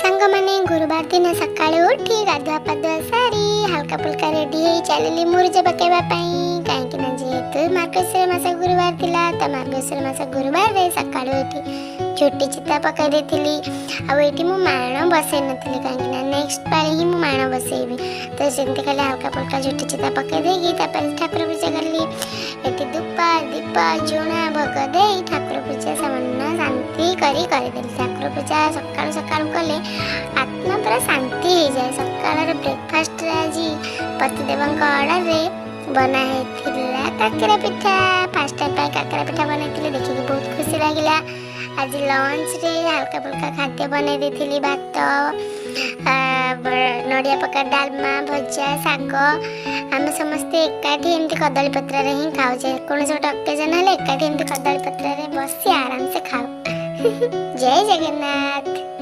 सांग माने गुरुवार दिन सकाळे उठी गाधुआ पाधुआ सारी हल्का फुल्का रेडी हो चलली मुरुज पकेबा कहीं जेहेतु मार्गशीर मास गुरुवार थिला तो मार्गशीर मास गुरुवार रे सकाळे उठी झुटी चिता पकई देथिली आ एठी मु माण बसई नथिली कहीं नेक्स्ट पाली ही मु माण बसईबी तो सेमती खाली हल्का फुल्का झुटी चिता पकई देगी तापर ठाकुर पूजा करली एठी धूपा दीप झुणा भोग दे ठाकुर पूजा सामान्य शांति करी देली ठाकुर पूजा सकाळु सकाळु कले आत्मा पूरा शांति हो जाए सकाळ ब्रेकफास्ट आज पतिदेवଙ୍କ ऑर्डर रे बना है काकरा पिठा फास्ट टाइम काकरा पिठा बनई देखिए बहुत खुशी लगिला। आज लंच रे हल्का फुल्का खाद्य बनई देथिली भात नड़िया पका डालमा भजा शाग आम समस्ते एकाठी एमती कदली पत्र रे ही खाऊ कौन गोटे अकेजन हेले एकाठी एमती कदली पत्र रे बसी आराम से खाऊ। जय जगन्नाथ।